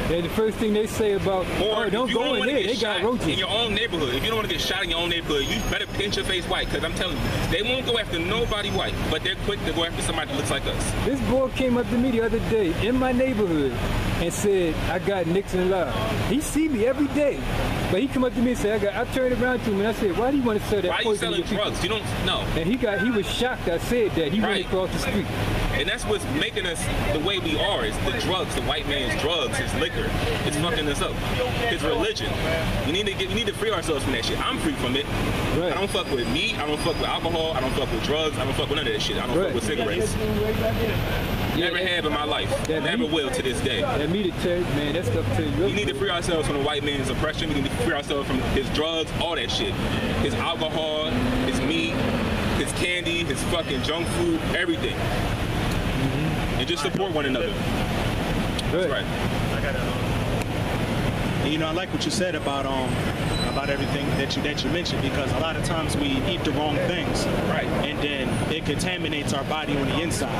then the first thing they say about, Or don't go in there, they got roaches. in your own neighborhood. If you don't want to get shot in your own neighborhood, you better paint your face white, because I'm telling you, they won't go after nobody white, but they're quick to go after somebody that looks like us. This boy came up to me the other day in my neighborhood and said, I got Nixon Live. He see me every day, but he come up to me and said, I turned around to him and I said, why do you want to sell that Why are you poison to selling your drugs? You don't know. And he was shocked I said that. He went across the street. And that's what's making us the way we are, is the drugs, the white man's drugs, his liquor. It's fucking us up. His religion. We need to free ourselves from that shit. I'm free from it. Right. I don't fuck with meat, I don't fuck with alcohol, I don't fuck with drugs, I don't fuck with none of that shit. I don't fuck with cigarettes. Never have in my life. Never will to this day. That meat man, that stuff tell you. We need to free ourselves from the white man's oppression. We need to free ourselves from his drugs, all that shit. His alcohol, his meat, his candy, his fucking junk food, everything. And just support one another. That's right. And, you know, I like what you said about everything that you mentioned, because a lot of times we eat the wrong things, right? And then it contaminates our body on the inside.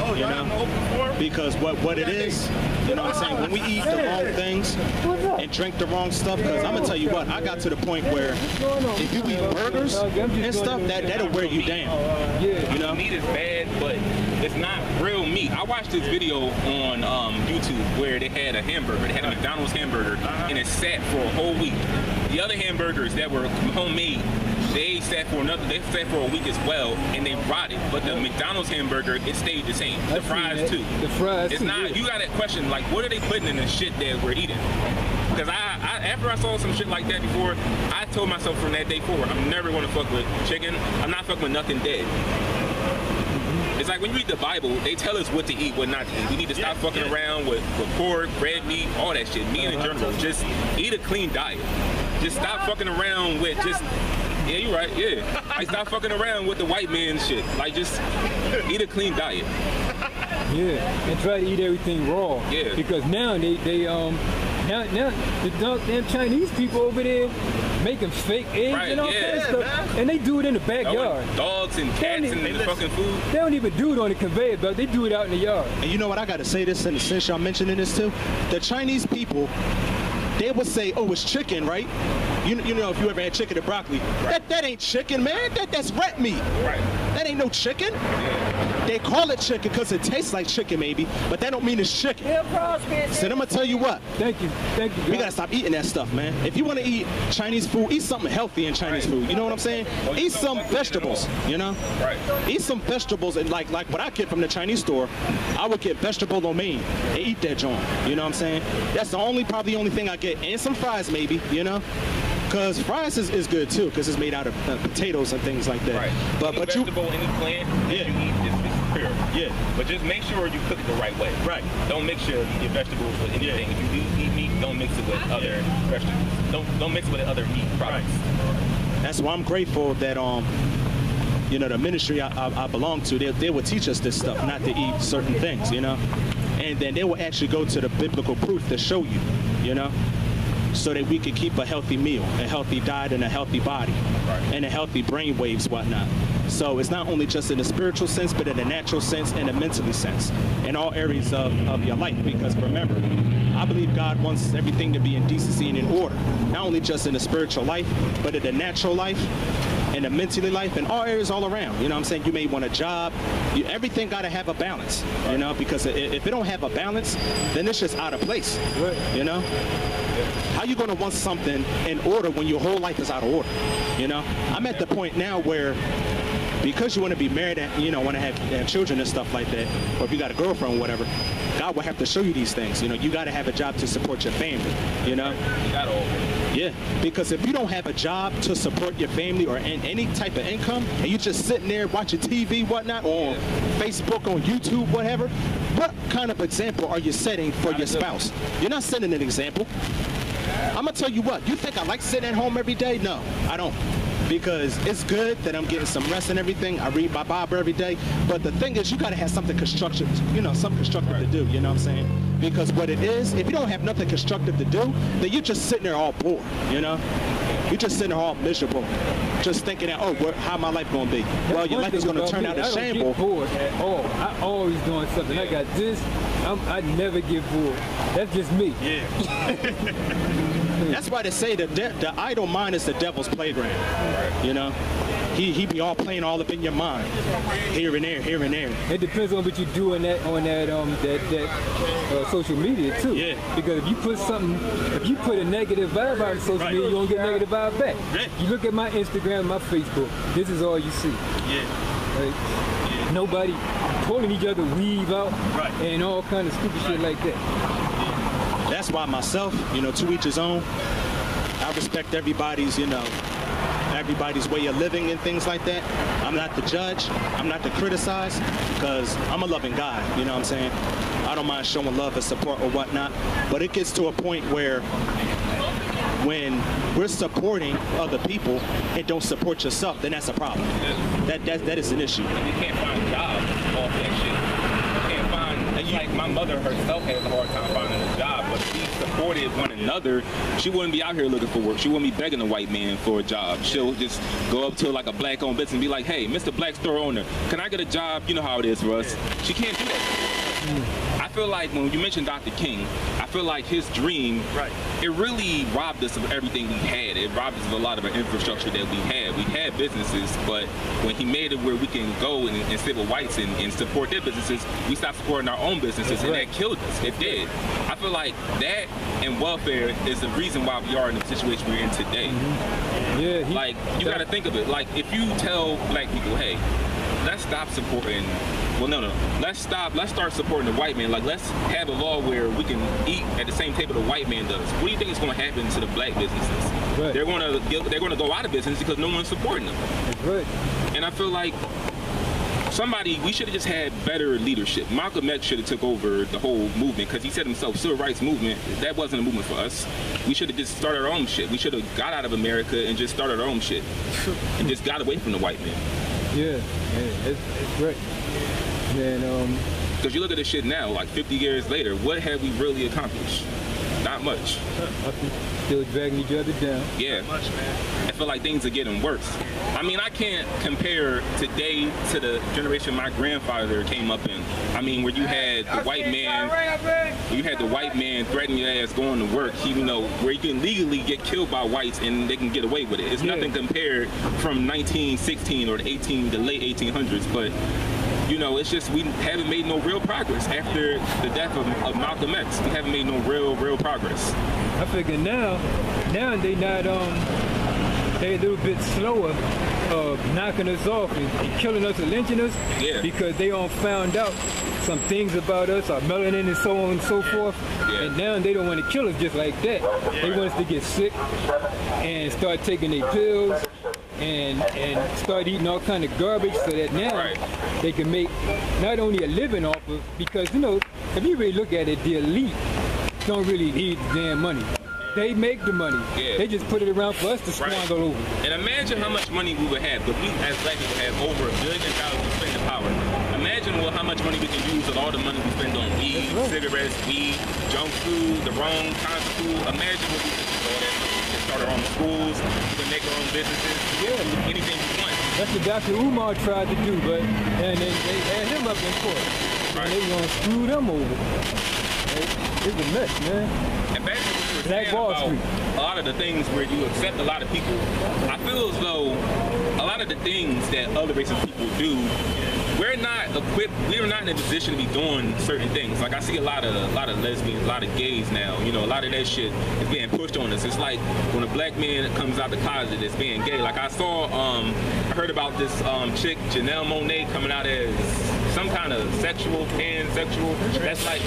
Oh, you know, because what it is, you know what I'm saying? When we eat the wrong things and drink the wrong stuff, because I'm gonna tell you what, I got to the point where if you eat burgers and stuff, that'll wear you down. You know, meat is bad, but it's not real meat. I watched this video on YouTube where they had a hamburger. They had a McDonald's hamburger, and it sat for a whole week. The other hamburgers that were homemade, they sat for a week as well, and they rotted. But the McDonald's hamburger, it stayed the same. The fries too. The fries. It's not. You got that question, like, what are they putting in the shit that we're eating? Because after I saw some shit like that before, I told myself from that day forward, I'm never going to fuck with chicken. I'm not fucking with nothing dead. It's like when you read the Bible, they tell us what to eat, what not to eat. We need to stop fucking around with pork, red meat, all that shit. Meat in general. Just eat a clean diet. Just stop fucking around with just... Yeah, you're right, yeah. Like, stop fucking around with the white man shit. Like, just eat a clean diet. Yeah, and try to eat everything raw. Yeah. Because now now the damn Chinese people over there making fake eggs and all kind of stuff, and they do it in the backyard. Dogs and cats and the fucking food. They don't even do it on the conveyor belt. They do it out in the yard. And you know what? I gotta say this, and since y'all mentioning this too, the Chinese people, they would say, "Oh, it's chicken, right?" You know, if you ever had chicken and broccoli, that ain't chicken, man. That's red meat. Right. That ain't no chicken. They call it chicken because it tastes like chicken, maybe, but that don't mean it's chicken. Bill Cosby. So I'm gonna tell you what. Thank you. We gotta stop eating that stuff, man. If you want to eat Chinese food, eat something healthy in Chinese food. You know what I'm saying? Eat some vegetables. You know? Right. Eat some vegetables, and like what I get from the Chinese store, I would get vegetable lo mein and eat that joint. You know what I'm saying? That's probably the only thing I get, and some fries maybe. You know? Because fries is good too, because it's made out of potatoes and things like that. Right. But any vegetable, any plant that you eat is pure. Yeah. But just make sure you cook it the right way. Right. Don't mix your vegetables with anything. If you do eat meat, don't mix it with other vegetables. Don't mix it with other meat products. Right. That's why I'm grateful that you know, the ministry I belong to, they would teach us this stuff, not to eat certain things, you know, and then they will actually go to the biblical proof to show you, you know, so that we could keep a healthy meal, a healthy diet, and a healthy body, and a healthy brain waves, whatnot. So it's not only just in a spiritual sense, but in a natural sense and a mentally sense, in all areas of your life. Because remember, I believe God wants everything to be in decency and in order, not only just in the spiritual life, but in the natural life, in the mentally life, and all areas all around. You know what I'm saying? You may want a job. Everything got to have a balance, you know, because if it don't have a balance, then it's just out of place, you know? How you going to want something in order when your whole life is out of order, you know? I'm at the point now where, because you want to be married and, you know, want to have children and stuff like that, or if you got a girlfriend or whatever, God will have to show you these things. You know, you got to have a job to support your family, you know? Yeah, because if you don't have a job to support your family or any type of income, and you're just sitting there watching TV, whatnot, or on Facebook, on YouTube, whatever, what kind of example are you setting for your spouse? You're not setting an example. I'm going to tell you what, you think I like sitting at home every day? No, I don't. Because it's good that I'm getting some rest and everything. I read my Bible every day. But the thing is, you got to have something constructive, you know, something constructive to do, you know what I'm saying? Because what it is, if you don't have nothing constructive to do, then you're just sitting there all bored, you know? You're just sitting there all miserable, just thinking that, oh, how my life going to be? Well, your life is going to turn out a shambles. I don't get bored at all. I always doing something. I got this. I never get bored. That's just me. Yeah. That's why they say the idle mind is the devil's playground. You know, he be all playing all up in your mind, here and there, here and there. It depends on what you do on that social media too. Yeah. Because if you put a negative vibe out on social media, you don't get negative vibe back. Right. You look at my Instagram, my Facebook. This is all you see. Yeah. Right? Yeah. Nobody pulling each other weave out and all kind of stupid shit like that. That's why myself, you know, to each his own. I respect everybody's, you know, everybody's way of living and things like that. I'm not the judge. I'm not to criticize, because I'm a loving God, you know what I'm saying? I don't mind showing love and support or whatnot, but it gets to a point where when we're supporting other people and don't support yourself, then that's a problem. That is an issue. You can't find jobs off that shit. Like my mother herself has a hard time finding a job, but she supported one another. She wouldn't be out here looking for work. She wouldn't be begging a white man for a job. She'll just go up to like a black-owned business and be like, hey, Mr. Black Store owner, can I get a job? You know how it is for us. She can't do that. I feel like when you mentioned Dr. King, I feel like his dream, it really robbed us of everything we had. It robbed us of a lot of our infrastructure that we had. We had businesses, but when he made it where we can go and sit with whites and support their businesses, we stopped supporting our own businesses, and that killed us. It did. I feel like that and welfare is the reason why we are in the situation we're in today. Yeah. Like, you got to think of it. Like, if you tell black people, hey, let's stop supporting, let's start supporting the white man. Like, let's have a law where we can eat at the same table the white man does. What do you think is going to happen to the black businesses? Right. They're going to go out of business because no one's supporting them. Right. And I feel like we should have just had better leadership. Malcolm X should have took over the whole movement, because he said himself, civil rights movement, that wasn't a movement for us. We should have just started our own shit. We should have got out of America and just started our own shit and just got away from the white man. Yeah, it's great. And because you look at this shit now, like 50 years later, what have we really accomplished? Not much. Still dragging each other down. Yeah. Not much, man. I feel like things are getting worse. I mean, I can't compare today to the generation my grandfather came up in. I mean, where you had the white man, threatening your ass going to work. You know, where you can legally get killed by whites and they can get away with it. It's nothing compared from 1916 or the late 1800s, but you know, it's just we haven't made no real progress after the death of Malcolm X. We haven't made no real progress. I figure now they not they a little bit slower knocking us off and killing us and lynching us because they all found out some things about us, our melanin and so on and so forth, and now they don't want to kill us just like that. They want us to get sick and start taking their pills and start eating all kind of garbage so that now they can make not only a living off of, because you know, if you really look at it, the elite don't really need the damn money. They make the money. They just put it around for us to squander over. And imagine how much money we would have, because we as black people have over $1 billion to spend in power. Imagine how much money we can use with all the money we spend on weed, cigarettes, weed, junk food, the wrong kinds of food. Imagine what we could do with all that money. We can start our own schools, we can make our own businesses, anything we want. That's what Dr. Umar tried to do, but and they had him up in court. And they gonna screw them over. It's a mess, man. Imagine what you were saying about a lot of the things where you accept a lot of people. I feel as though a lot of the things that other racist people do, we're not equipped, we're not in a position to be doing certain things. Like I see a lot of lesbians, a lot of gays now, you know, a lot of that shit is being pushed on us. It's like when a black man comes out the closet as being gay. Like I saw, I heard about this chick, Janelle Monáe, coming out as some kind of pansexual. That's like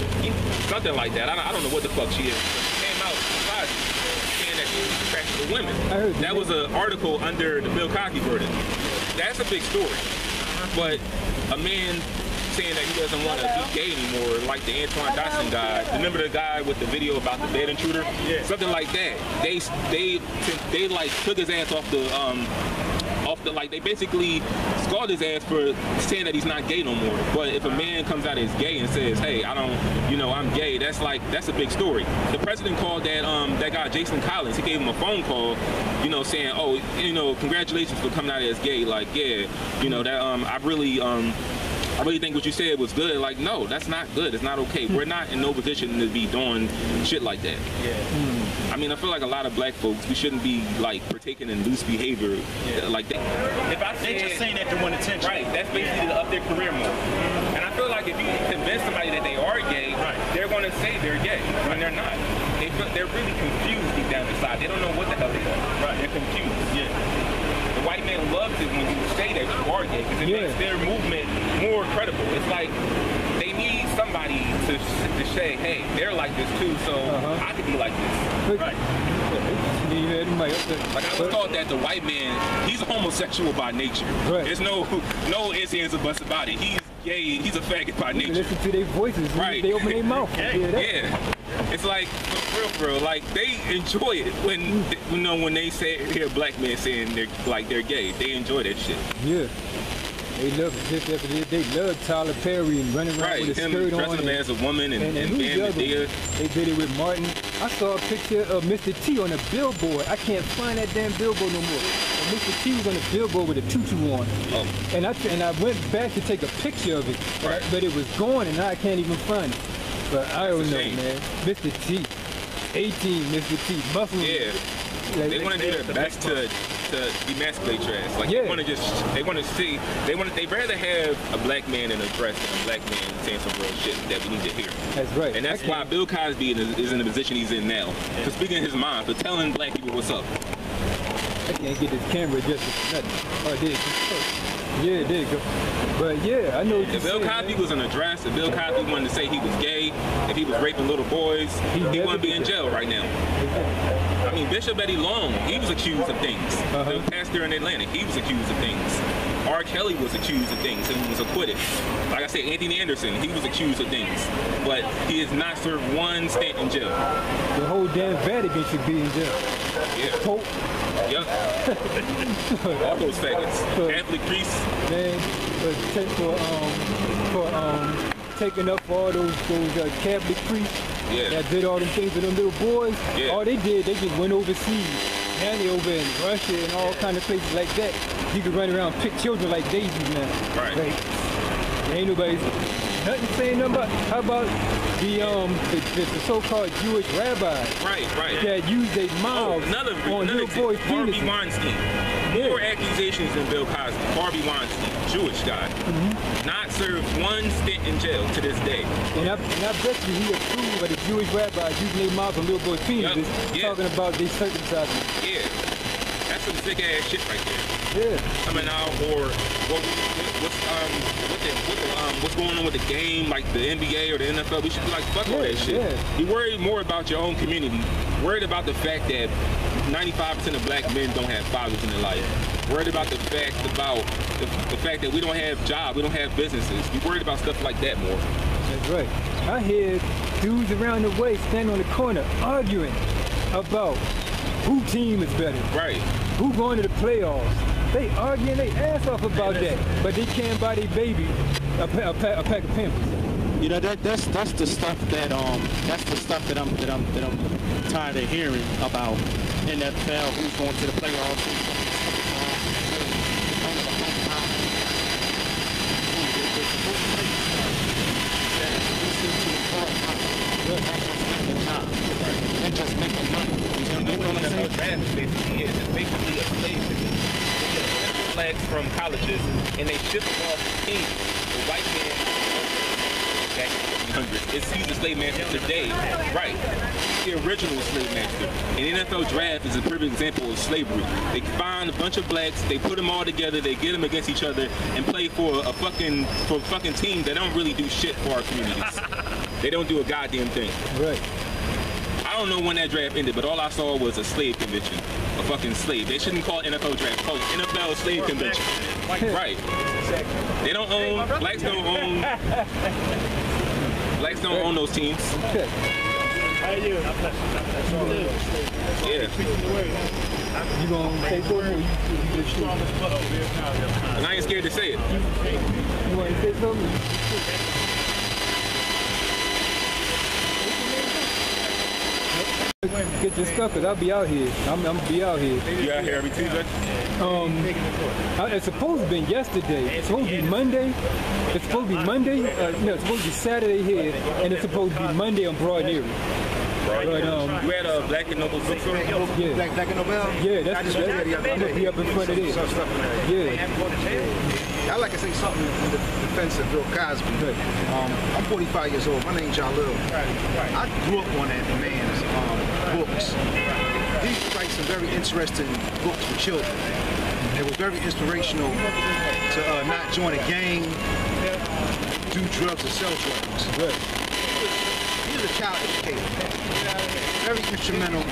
something like that. I don't know what the fuck she is. But she came out the closet saying that she was attracted to women. That was an article under the Bill Cosby verdict. That's a big story. But a man saying that he doesn't want to be gay anymore, like the Antoine Dotson guy. Remember the guy with the video about the bed intruder? Something like that. They like took his ass off the like they basically scalded his ass for saying that he's not gay no more. But if a man comes out as gay and says, hey, I don't, you know, I'm gay, that's a big story. The president called that guy Jason Collins. He gave him a phone call, you know, saying, oh, you know, congratulations for coming out as gay. Like, yeah, you know, that I really think what you said was good. Like, no, that's not good. It's not okay. We're not in no position to be doing shit like that. I mean, I feel like a lot of black folks, we shouldn't be like partaking in loose behavior like that. If I said, they're just saying that to want attention. Right, that's basically to up their career more. And I feel like if you convince somebody that they are gay, they're going to say they're gay when they're not. They're really confused deep down inside. They don't know what the hell they are. They're confused. The white man loves it when you say that you are gay because it makes their movement more credible. It's like they need somebody to say, hey, they're like this too, so I could be like this. Like I was taught that the white man, he's a homosexual by nature. There's no ifs, ands, or buts about it. He's gay, he's a faggot by nature. Listen to their voices, they open their mouth. It's like, for real, like they enjoy it when, you know, when they hear a black man saying they're gay. They enjoy that shit. They love Tyler Perry and running around with a skirt on. Dressing as a woman and being Medea. They did it with Martin. I saw a picture of Mr. T on a billboard. I can't find that damn billboard no more. And Mr. T was on a billboard with a tutu on. And I went back to take a picture of it, but it was gone and now I can't even find it. But I don't know, man. Mr. T, 18, Mr. T, muscle. They want to do their best to demasculate your ass. Like they want to they'd rather have a black man in a dress than a black man saying some real shit that we need to hear. That's right. And that's why Bill Cosby is in the position he's in now. For speaking his mind, for telling black people what's up. I can't get this camera adjusted. Nothing. Oh, there it goes. Yeah, there you go. But yeah, I know what you're saying. If Bill Cosby was in a dress, if Bill Cosby wanted to say he was gay, if he was raping little boys, he wouldn't be in jail right now. I mean, Bishop Eddie Long, he was accused of things. The pastor in Atlanta, he was accused of things. R. Kelly was accused of things and was acquitted. Like I said, Anthony Anderson, he was accused of things. But he has not served one stint in jail. The whole damn Vatican should be in jail. Pope. All those faggots. Catholic priests. Man, for taking up all those Catholic priests that did all them things to them little boys. All they did, they just went overseas. Now they over in Russia and all kind of places like that. You can run around and pick children like daisies now. Like, ain't nobody nothing saying nothing about. How about the so-called Jewish rabbis that use their mouths on little boys' penises? Harvey Weinstein. More accusations than Bill Cosby. Harvey Weinstein. Jewish guy. Not served one stint in jail to this day. And I bet you he approved of the Jewish rabbis using their mouth on little boy penises, talking about they circumcising. Yeah. That's some sick ass shit right there. Yeah. Coming out, or what's going on with the game, like the NBA or the NFL? We should be like, fuck all that shit. Yeah. You worry more about your own community. Worried about the fact that 95% of black men don't have fathers in their life. Worried about the fact that we don't have jobs, we don't have businesses. We worried about stuff like that more. That's right. I hear dudes around the way standing on the corner arguing about who team is better. Right. Who going to the playoffs. They arguing their ass off about that, but they can't buy their baby a pack of Pampers. You know, that's the stuff that I'm tired of hearing about NFL, who's going to the playoffs. And just making money. You know what I'm saying? Basically, it's basically a slave system. Flags from colleges, and they ship them off to teams. The white man, he's a slave master today, right? The original slave master. And the NFL draft is a perfect example of slavery. They find a bunch of blacks, they put them all together, they get them against each other, and play for a fucking team that don't really do shit for our communities. They don't do a goddamn thing. Right. I don't know when that draft ended, but all I saw was a slave convention. A fucking slave. They shouldn't call it NFL draft. Call it NFL slave convention. Right. They don't own, blacks don't own those teams. Okay. How you? Yeah. You gonna say something? And I ain't scared to say it. You want to say something? Get your stuff, cause I'll be out here. I'm gonna be out here. You out here every Tuesday? It's supposed to be yesterday. It's supposed to be Monday. It's supposed to be Monday. No, it's supposed to be Saturday here, and it's supposed to be Monday on Broad Area. But, you had a Black and Noble bookstore? Yeah. Black and Noble? Yeah, that's I'm gonna be up in front of it. Yeah. I'd like to say something in defense of Bill Cosby. I'm 45 years old. My name's John Little. I grew up on that man's books. He used to write some very interesting books for children. It was very inspirational to not join a gang, do drugs, or sell drugs. He was a child educator. Very instrumental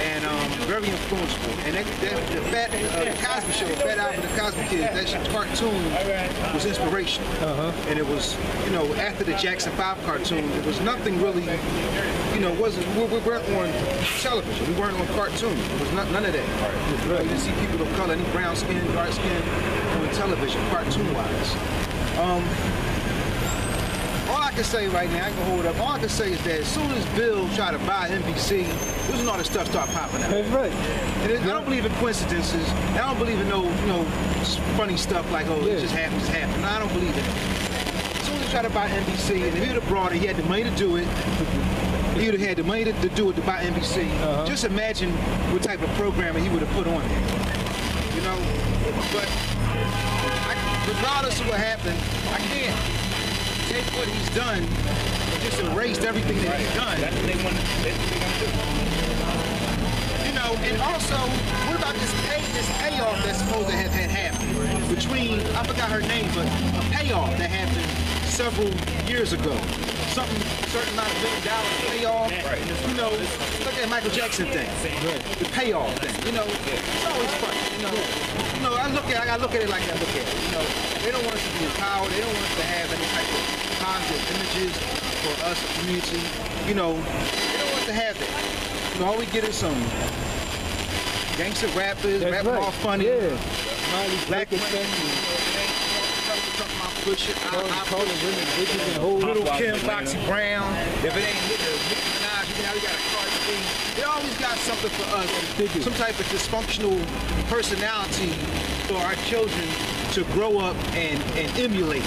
and very influential. And the Cosby Show, Fat Albert, the Cosby Kids, that cartoon was inspirational. And it was, you know, after the Jackson 5 cartoon, there was nothing really, you know, we weren't on television. We weren't on cartoon. There was none of that. We didn't see people of color, any brown skin, dark skin, on television, cartoon-wise. All I can say right now, I can hold up, all I can say is that as soon as Bill tried to buy NBC, this is all this stuff started popping out. That's right. And I don't believe in coincidences. I don't believe in no, you know, funny stuff like, oh, it just happens, No, I don't believe in it. As soon as he tried to buy NBC, and if he would have brought it, he had the money to do it. He would have had the money to do it to buy NBC. Just imagine what type of programming he would have put on there. You know? But regardless of what happened, I can't take what he's done and just erased everything that he's done. That's what they want to do. You know, and also, what about this payoff that's supposed to have had happened between, I forgot her name, but a payoff that happened several years ago. Certain amount of $1 million payoff. You know, look at Michael Jackson thing. The payoff thing. You know, it's always fun. You know, I gotta look at it like I look at it. You know, they don't want us to be empowered. They don't want us to have any type of positive images for us, community. You know, they don't want us to have that. You know, all we get is some gangster rappers, rapping all funny. Yeah. Black women. Little Kim, Foxy Brown. If it ain't Nicki Minaj, you know, we got a Cardi B. They always got something for us, some type of dysfunctional personality for our children to grow up and emulate.